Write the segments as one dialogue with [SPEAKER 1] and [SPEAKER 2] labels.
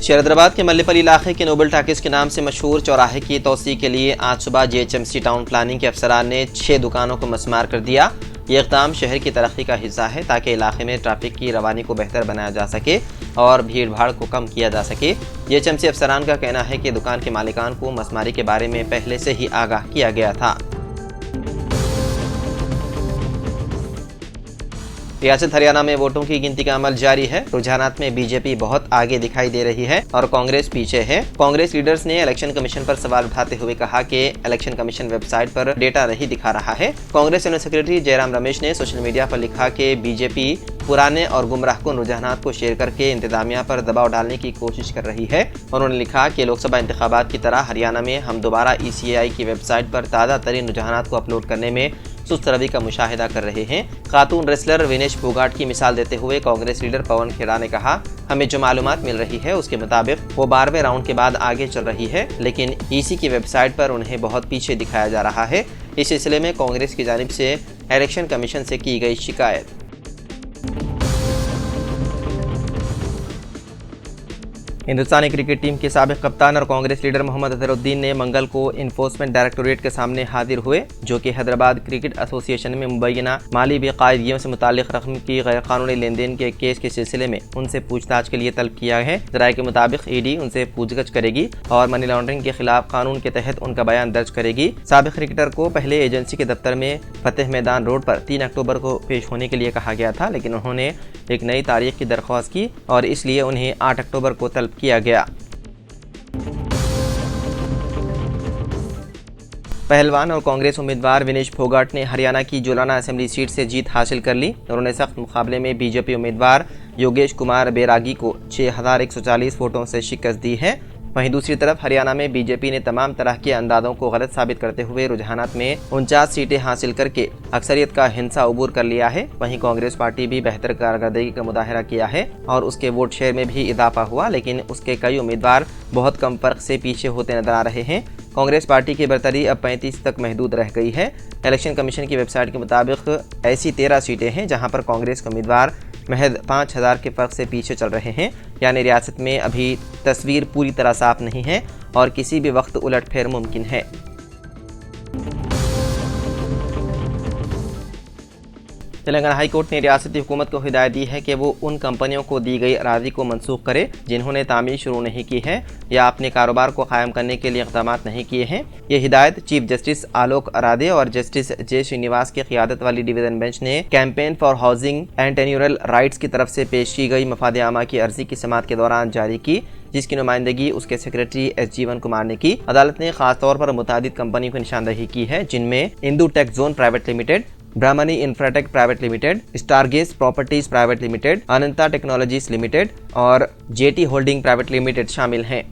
[SPEAKER 1] हैदराबाद के मल्लेपल्ली इलाके के नोबल टाकिस के नाम से मशहूर चौराहे की तोसी के लिए आज सुबह जीएचएमसी टाउन प्लानिंग के अफसरान ने 6 दुकानों को मस्मार कर दिया। ये इक़दाम शहर की तरक्की का हिस्सा है ताकि इलाके में ट्रैफिक की रवानी को बेहतर बनाया जा सके और भीड़ भाड़ को कम किया जा सके। जीएचएमसी अफसरान का कहना है कि दुकान के मालिकान को मस्मारी के बारे में पहले से ही आगाह किया गया था। रियासत हरियाणा में वोटों की गिनती का अमल जारी है। रुझानात में बीजेपी बहुत आगे दिखाई दे रही है और कांग्रेस पीछे है। कांग्रेस लीडर्स ने इलेक्शन कमीशन पर सवाल उठाते हुए कहा कि इलेक्शन कमीशन वेबसाइट पर डेटा नहीं दिखा रहा है। कांग्रेस जनरल सेक्रेटरी जयराम रमेश ने सोशल मीडिया पर लिखा कि बीजेपी पुराने और गुमराहकुन रुझानात को शेयर करके इंतजामिया पर दबाव डालने की कोशिश कर रही है। उन्होंने लिखा कि लोकसभा इंतखाबात की तरह हरियाणा में हम दोबारा ECAI की वेबसाइट पर ताज़ा तरीन रुझानात को अपलोड करने में सुस्त रवि का मुशाहिदा कर रहे हैं। खातून रेसलर विनेश फोगाट की मिसाल देते हुए कांग्रेस लीडर पवन खेड़ा ने कहा, हमें जो मालूमात मिल रही है उसके मुताबिक वो 12वें राउंड के बाद आगे चल रही है, लेकिन EC की वेबसाइट पर उन्हें बहुत पीछे दिखाया जा रहा है। इस सिलसिले में कांग्रेस की जानिब से इलेक्शन कमीशन से की गई शिकायत। हिंदुस्तानी क्रिकेट टीम के साबिक कप्तान और कांग्रेस लीडर मोहम्मद अजहरुद्दीन ने मंगल को इन्फोर्समेंट डायरेक्टोरेट के सामने हाजिर हुए, जो कि हैदराबाद क्रिकेट एसोसिएशन में मुबैना माली बेकायदगियों से मुताल्लिक रकम की गैरकानूनी लेन देन के केस के सिलसिले में उनसे पूछताछ के लिए तलब किया है। जराये के मुताबिक ED उनसे पूछगछ करेगी और मनी लॉन्ड्रिंग के खिलाफ कानून के तहत उनका बयान दर्ज करेगी। साबिक क्रिकेटर को पहले एजेंसी के दफ्तर में फतेह मैदान रोड पर 3 अक्टूबर को पेश होने के लिए कहा गया था, लेकिन उन्होंने एक नई तारीख की दरख्वास्त की और इसलिए उन्हें 8 अक्टूबर को तलब किया गया। पहलवान और कांग्रेस उम्मीदवार विनेश फोगाट ने हरियाणा की जोलाना असेंबली सीट से जीत हासिल कर ली। उन्होंने सख्त मुकाबले में बीजेपी उम्मीदवार योगेश कुमार बैरागी को 6140 वोटों से शिकस्त दी है। वहीं दूसरी तरफ हरियाणा में बीजेपी ने तमाम तरह के अंदाजों को गलत साबित करते हुए रुझानात में 49 सीटें हासिल करके अक्सरियत का हिंसा अबूर कर लिया है। वहीं कांग्रेस पार्टी भी बेहतर कारकर्दगी का मुजाहरा किया है और उसके वोट शेयर में भी इजाफा हुआ, लेकिन उसके कई उम्मीदवार बहुत कम फर्क से पीछे होते नजर आ रहे हैं। कांग्रेस पार्टी की बरतरी अब 35 तक महदूद रह गई है। इलेक्शन कमीशन की वेबसाइट के मुताबिक ऐसी 13 सीटें हैं जहां पर कांग्रेस के उम्मीदवार महज 5000 के फर्क से पीछे चल रहे हैं। यानी रियासत में अभी तस्वीर पूरी तरह साफ नहीं है और किसी भी वक्त उलटफेर मुमकिन है। तेलंगाना हाई कोर्ट ने रियासती हुकूमत को हिदायत दी है कि वो उन कंपनियों को दी गई अराजी को मनसूख करे जिन्होंने तामीर शुरू नहीं की है या अपने कारोबार को कायम करने के लिए इक़दाम नहीं किए हैं। ये हिदायत चीफ जस्टिस आलोक अरादे और जस्टिस जे श्रीनिवास की क़ियादत वाली डिवीज़न बेंच ने campaign for housing and tenurial rights की तरफ से पेश की गई मफाद आमा की अर्जी की समाअत के दौरान जारी की, जिसकी नुमाइंदगी उसके सेक्रेटरी S जीवन कुमार ने की। अदालत ने खास तौर पर मुतादिद कंपनियों की निशानदही की है, जिनमें Indu tech zone private limited, Brahmani infratech private limited, Stargaze properties private limited, Ananta technologies limited और JT होल्डिंग प्राइवेट लिमिटेड शामिल हैं।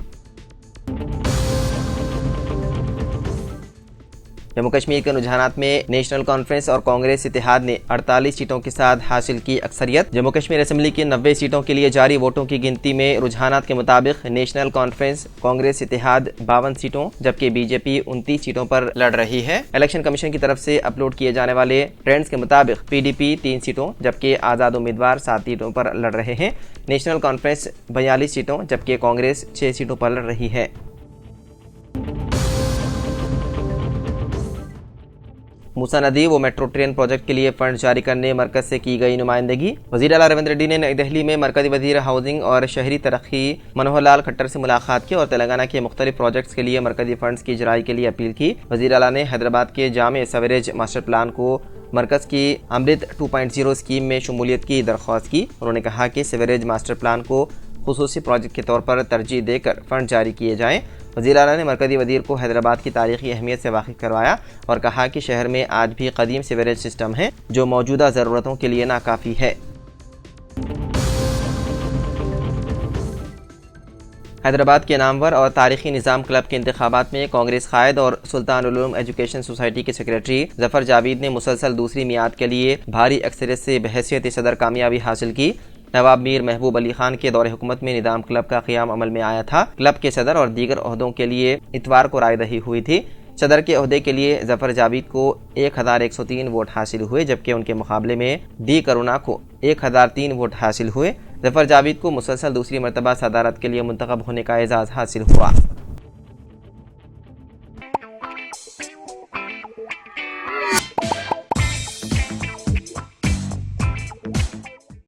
[SPEAKER 1] जम्मू कश्मीर के रुझानात में नेशनल कॉन्फ्रेंस और कांग्रेस इत्तेहाद ने 48 सीटों के साथ हासिल की अक्सरियत। जम्मू कश्मीर असेंबली की 90 सीटों के लिए जारी वोटों की गिनती में रुझानात के मुताबिक नेशनल कॉन्फ्रेंस कांग्रेस इत्तेहाद 52 सीटों जबकि बीजेपी 29 सीटों पर लड़ रही है। इलेक्शन कमीशन की तरफ से अपलोड किए जाने वाले ट्रेंड्स के मुताबिक PDP 3 सीटों जबकि आज़ाद उम्मीदवार 7 सीटों पर लड़ रहे हैं। नेशनल कॉन्फ्रेंस 42 सीटों जबकि कांग्रेस 6 सीटों पर लड़ रही है। मूसा नदी व मेट्रो ट्रेन प्रोजेक्ट के लिए फंड जारी करने मरकज से की गई नुमाइंदगी। वज़ीर आला रविंद्र रेड्डी ने नई दिल्ली में मरकजी वज़ीर हाउसिंग और शहरी तरक्की मनोहर लाल खट्टर से मुलाकात की और तेलंगाना के मुख्तलिफ प्रोजेक्ट्स के लिए मरकजी फंड्स की इजराई के लिए अपील की। वज़ीर आला ने हैदराबाद के जामे सवेरेज मास्टर प्लान को मरकज की अमृत 2.0 स्कीम में शमूलियत की दरख्वास्त की। उन्होंने कहा कि सवेरेज मास्टर प्लान को खुसूसी प्रोजेक्ट के तौर पर तरजीह देकर फंड जारी किए जाएँ। वज़ीर आला ने मरकज़ी वज़ीर को हैदराबाद की तारीख़ी अहमियत से वाकिफ़ करवाया और कहा कि शहर में आज भी कदीम सीवरेज सिस्टम है जो मौजूदा ज़रूरतों के लिए नाकाफ़ी है। हैदराबाद के नामवर और तारीख़ी निज़ाम क्लब के इंतखाबात में कांग्रेस कायद और सुल्तान उलूम एजुकेशन सोसाइटी के सेक्रेटरी जफ़र जावेद ने मुसलसल दूसरी मियाद के लिए भारी अक्सरियत से बहैसियत सदर कामयाबी हासिल की। नवाब मीर महबूब अली खान के दौरे हुकूमत में निज़ाम क्लब का क़याम अमल में आया था। क्लब के सदर और दीगर ओहदों के लिए इतवार को रायदही हुई थी। सदर के ओहदे के लिए जफर जावेद को 1103 वोट हासिल हुए, जबकि उनके मुकाबले में डी करुणा को 1003 वोट हासिल हुए। जफर जावेद को मुसलसल दूसरी मरतबा सदारत के लिए मुंतखब होने का एजाज़ हासिल हुआ।